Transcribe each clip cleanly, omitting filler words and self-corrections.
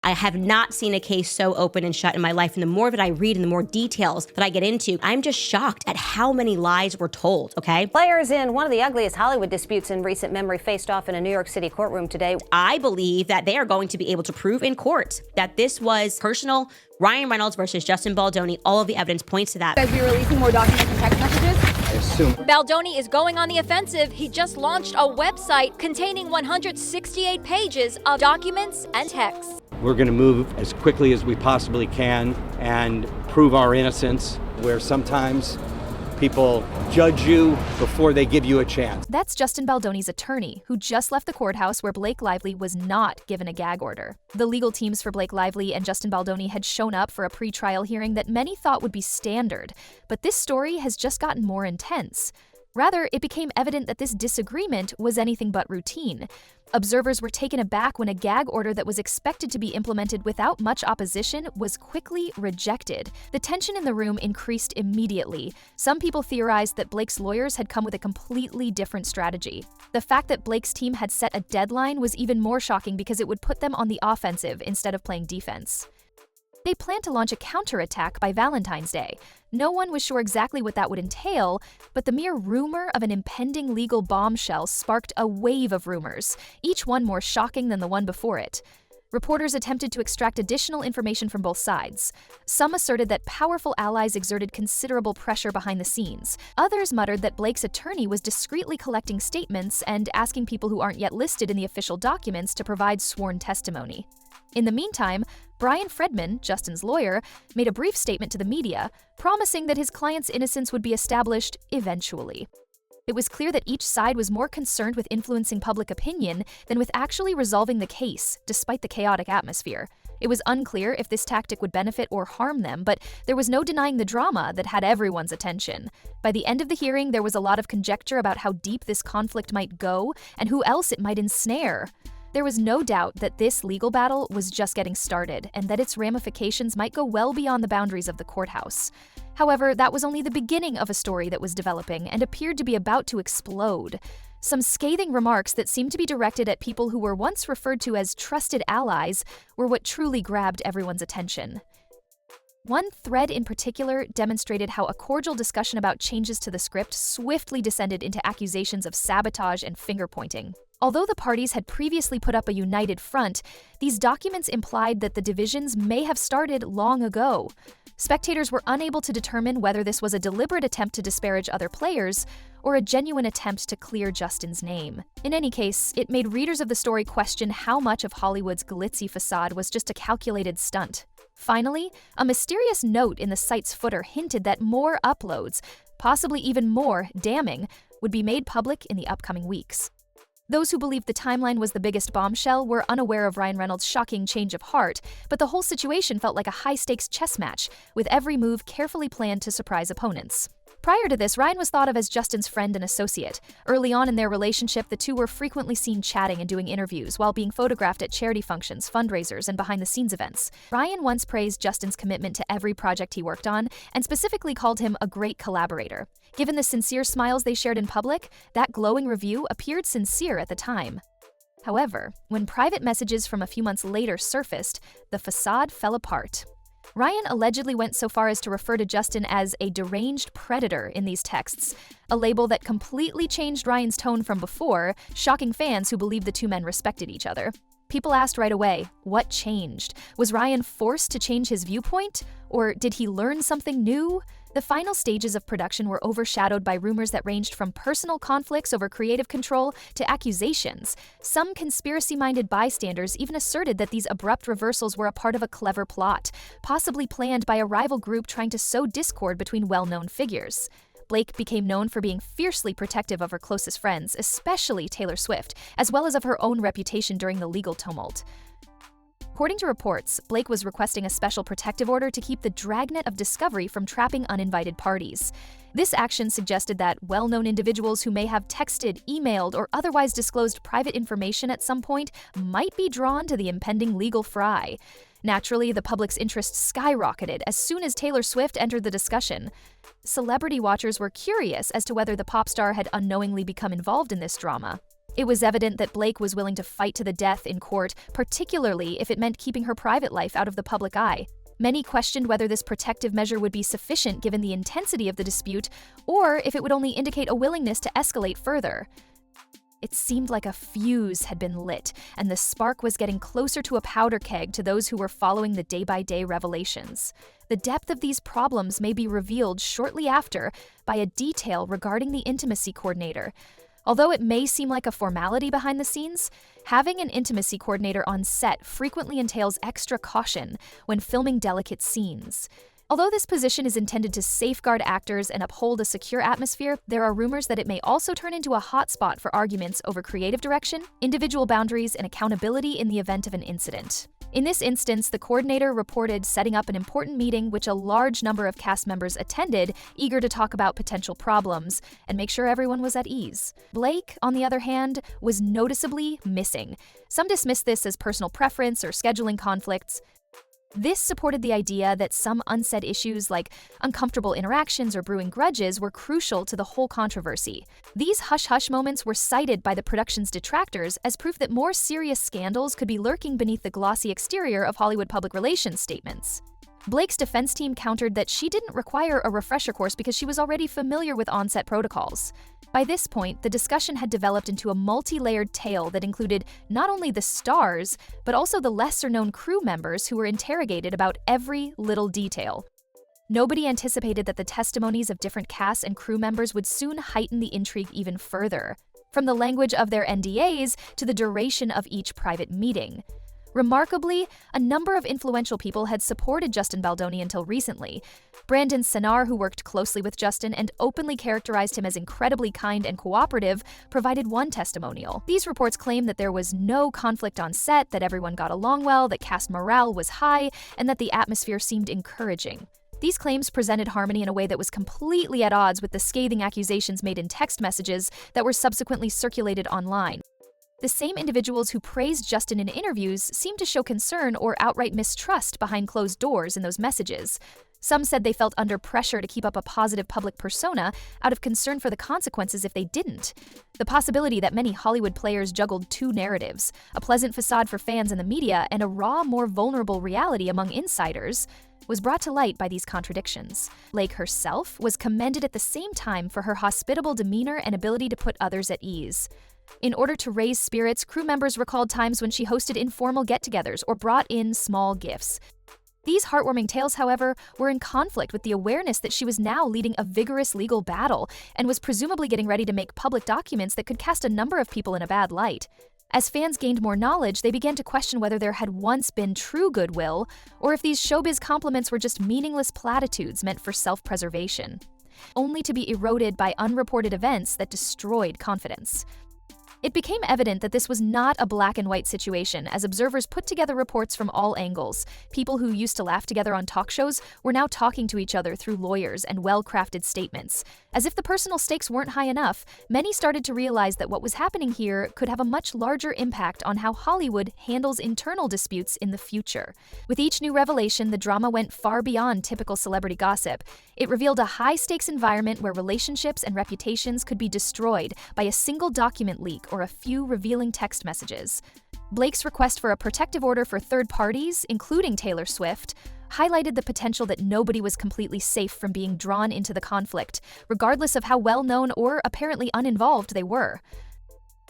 I have not seen a case so open and shut in my life. And the more that I read and the more details that I get into, I'm just shocked at how many lies were told, okay? Players in one of the ugliest Hollywood disputes in recent memory faced off in a New York City courtroom today. I believe that they are going to be able to prove in court that this was personal. Ryan Reynolds versus Justin Baldoni, all of the evidence points to that. Guys, be releasing more documents and text messages? I assume. Baldoni is going on the offensive. He just launched a website containing 168 pages of documents and texts. We're going to move as quickly as we possibly can and prove our innocence, where sometimes people judge you before they give you a chance. That's Justin Baldoni's attorney, who just left the courthouse where Blake Lively was not given a gag order. The legal teams for Blake Lively and Justin Baldoni had shown up for a pre-trial hearing that many thought would be standard, but this story has just gotten more intense. Rather, it became evident that this disagreement was anything but routine. Observers were taken aback when a gag order that was expected to be implemented without much opposition was quickly rejected. The tension in the room increased immediately. Some people theorized that Blake's lawyers had come with a completely different strategy. The fact that Blake's team had set a deadline was even more shocking because it would put them on the offensive instead of playing defense. They planned to launch a counterattack by Valentine's Day. No one was sure exactly what that would entail, but the mere rumor of an impending legal bombshell sparked a wave of rumors, each one more shocking than the one before it. Reporters attempted to extract additional information from both sides. Some asserted that powerful allies exerted considerable pressure behind the scenes. Others muttered that Blake's attorney was discreetly collecting statements and asking people who aren't yet listed in the official documents to provide sworn testimony. In the meantime, Friedman, Justin's lawyer, made a brief statement to the media, promising that his client's innocence would be established eventually. It was clear that each side was more concerned with influencing public opinion than with actually resolving the case, despite the chaotic atmosphere. It was unclear if this tactic would benefit or harm them, but there was no denying the drama that had everyone's attention. By the end of the hearing, there was a lot of conjecture about how deep this conflict might go and who else it might ensnare. There was no doubt that this legal battle was just getting started and that its ramifications might go well beyond the boundaries of the courthouse. However, that was only the beginning of a story that was developing and appeared to be about to explode. Some scathing remarks that seemed to be directed at people who were once referred to as trusted allies were what truly grabbed everyone's attention. One thread in particular demonstrated how a cordial discussion about changes to the script swiftly descended into accusations of sabotage and finger-pointing. Although the parties had previously put up a united front, these documents implied that the divisions may have started long ago. Spectators were unable to determine whether this was a deliberate attempt to disparage other players or a genuine attempt to clear Justin's name. In any case, it made readers of the story question how much of Hollywood's glitzy facade was just a calculated stunt. Finally, a mysterious note in the site's footer hinted that more uploads, possibly even more damning, would be made public in the upcoming weeks. Those who believed the timeline was the biggest bombshell were unaware of Ryan Reynolds' shocking change of heart, but the whole situation felt like a high-stakes chess match, with every move carefully planned to surprise opponents. Prior to this, Ryan was thought of as Justin's friend and associate. Early on in their relationship, the two were frequently seen chatting and doing interviews while being photographed at charity functions, fundraisers, and behind-the-scenes events. Ryan once praised Justin's commitment to every project he worked on, and specifically called him a great collaborator. Given the sincere smiles they shared in public, that glowing review appeared sincere at the time. However, when private messages from a few months later surfaced, the facade fell apart. Ryan allegedly went so far as to refer to Justin as a deranged predator in these texts, a label that completely changed Ryan's tone from before, shocking fans who believed the two men respected each other. People asked right away, what changed? Was Ryan forced to change his viewpoint? Or did he learn something new? The final stages of production were overshadowed by rumors that ranged from personal conflicts over creative control to accusations. Some conspiracy-minded bystanders even asserted that these abrupt reversals were a part of a clever plot, possibly planned by a rival group trying to sow discord between well-known figures. Blake became known for being fiercely protective of her closest friends, especially Taylor Swift, as well as of her own reputation during the legal tumult. According to reports, Blake was requesting a special protective order to keep the dragnet of discovery from trapping uninvited parties. This action suggested that well-known individuals who may have texted, emailed, or otherwise disclosed private information at some point might be drawn to the impending legal fray. Naturally, the public's interest skyrocketed as soon as Taylor Swift entered the discussion. Celebrity watchers were curious as to whether the pop star had unknowingly become involved in this drama. It was evident that Blake was willing to fight to the death in court, particularly if it meant keeping her private life out of the public eye. Many questioned whether this protective measure would be sufficient given the intensity of the dispute, or if it would only indicate a willingness to escalate further. It seemed like a fuse had been lit, and the spark was getting closer to a powder keg to those who were following the day-by-day revelations. The depth of these problems may be revealed shortly after by a detail regarding the intimacy coordinator. Although it may seem like a formality behind the scenes, having an intimacy coordinator on set frequently entails extra caution when filming delicate scenes. Although this position is intended to safeguard actors and uphold a secure atmosphere, there are rumors that it may also turn into a hotspot for arguments over creative direction, individual boundaries, and accountability in the event of an incident. In this instance, the coordinator reported setting up an important meeting which a large number of cast members attended, eager to talk about potential problems and make sure everyone was at ease. Blake, on the other hand, was noticeably missing. Some dismissed this as personal preference or scheduling conflicts. This supported the idea that some unsaid issues like uncomfortable interactions or brewing grudges were crucial to the whole controversy. These hush-hush moments were cited by the production's detractors as proof that more serious scandals could be lurking beneath the glossy exterior of Hollywood public relations statements. Blake's defense team countered that she didn't require a refresher course because she was already familiar with on-set protocols. By this point, the discussion had developed into a multi-layered tale that included not only the stars, but also the lesser-known crew members who were interrogated about every little detail. Nobody anticipated that the testimonies of different cast and crew members would soon heighten the intrigue even further, from the language of their NDAs to the duration of each private meeting. Remarkably, a number of influential people had supported Justin Baldoni until recently. Brandon Senar, who worked closely with Justin and openly characterized him as incredibly kind and cooperative, provided one testimonial. These reports claim that there was no conflict on set, that everyone got along well, that cast morale was high, and that the atmosphere seemed encouraging. These claims presented Harmony in a way that was completely at odds with the scathing accusations made in text messages that were subsequently circulated online. The same individuals who praised Justin in interviews seemed to show concern or outright mistrust behind closed doors in those messages. Some said they felt under pressure to keep up a positive public persona out of concern for the consequences if they didn't. The possibility that many Hollywood players juggled two narratives, a pleasant facade for fans and the media and a raw, more vulnerable reality among insiders, was brought to light by these contradictions. Blake herself was commended at the same time for her hospitable demeanor and ability to put others at ease. In order to raise spirits, crew members recalled times when she hosted informal get-togethers or brought in small gifts. These heartwarming tales, however, were in conflict with the awareness that she was now leading a vigorous legal battle and was presumably getting ready to make public documents that could cast a number of people in a bad light. As fans gained more knowledge, they began to question whether there had once been true goodwill, or if these showbiz compliments were just meaningless platitudes meant for self-preservation, only to be eroded by unreported events that destroyed confidence. It became evident that this was not a black and white situation as observers put together reports from all angles. People who used to laugh together on talk shows were now talking to each other through lawyers and well-crafted statements. As if the personal stakes weren't high enough, many started to realize that what was happening here could have a much larger impact on how Hollywood handles internal disputes in the future. With each new revelation, the drama went far beyond typical celebrity gossip. It revealed a high-stakes environment where relationships and reputations could be destroyed by a single document leak or a few revealing text messages. Blake's request for a protective order for third parties, including Taylor Swift, highlighted the potential that nobody was completely safe from being drawn into the conflict, regardless of how well-known or apparently uninvolved they were.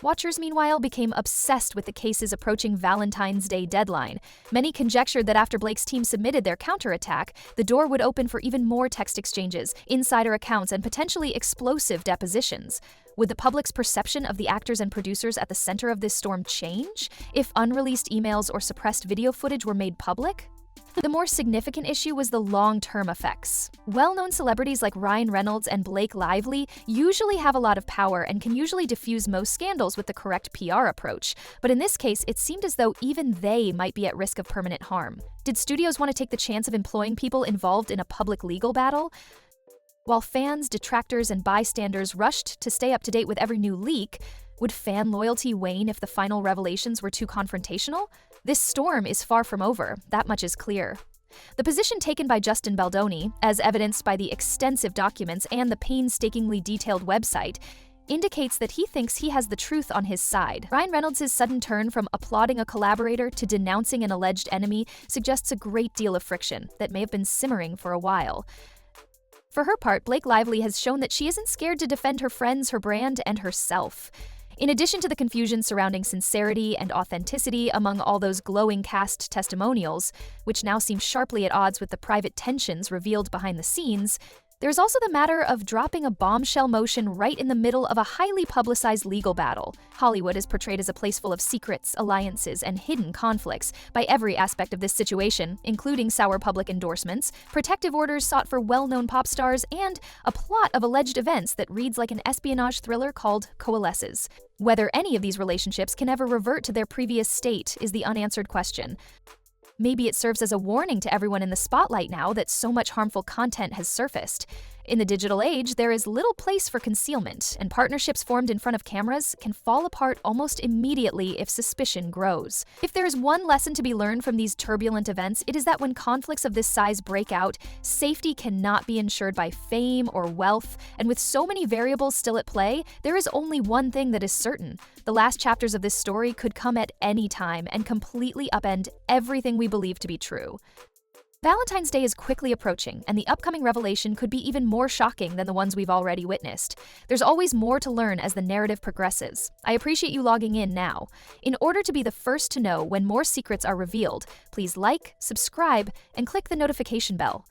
Watchers, meanwhile, became obsessed with the case's approaching Valentine's Day deadline. Many conjectured that after Blake's team submitted their counterattack, the door would open for even more text exchanges, insider accounts, and potentially explosive depositions. Would the public's perception of the actors and producers at the center of this storm change if unreleased emails or suppressed video footage were made public? The more significant issue was the long-term effects. Well-known celebrities like Ryan Reynolds and Blake Lively usually have a lot of power and can usually diffuse most scandals with the correct PR approach, but in this case, it seemed as though even they might be at risk of permanent harm. Did studios want to take the chance of employing people involved in a public legal battle? While fans, detractors, and bystanders rushed to stay up to date with every new leak, would fan loyalty wane if the final revelations were too confrontational? This storm is far from over, that much is clear. The position taken by Justin Baldoni, as evidenced by the extensive documents and the painstakingly detailed website, indicates that he thinks he has the truth on his side. Ryan Reynolds' sudden turn from applauding a collaborator to denouncing an alleged enemy suggests a great deal of friction that may have been simmering for a while. For her part, Blake Lively has shown that she isn't scared to defend her friends, her brand, and herself. In addition to the confusion surrounding sincerity and authenticity among all those glowing cast testimonials, which now seem sharply at odds with the private tensions revealed behind the scenes, there's also the matter of dropping a bombshell motion right in the middle of a highly publicized legal battle. Hollywood is portrayed as a place full of secrets, alliances, and hidden conflicts by every aspect of this situation, including sour public endorsements, protective orders sought for well-known pop stars, and a plot of alleged events that reads like an espionage thriller called Coalesces. Whether any of these relationships can ever revert to their previous state is the unanswered question. Maybe it serves as a warning to everyone in the spotlight now that so much harmful content has surfaced. In the digital age, there is little place for concealment, and partnerships formed in front of cameras can fall apart almost immediately if suspicion grows. If there is one lesson to be learned from these turbulent events, it is that when conflicts of this size break out, safety cannot be ensured by fame or wealth, and with so many variables still at play, there is only one thing that is certain. The last chapters of this story could come at any time and completely upend everything we believe to be true. Valentine's Day is quickly approaching, and the upcoming revelation could be even more shocking than the ones we've already witnessed. There's always more to learn as the narrative progresses. I appreciate you logging in now. In order to be the first to know when more secrets are revealed, please like, subscribe, and click the notification bell.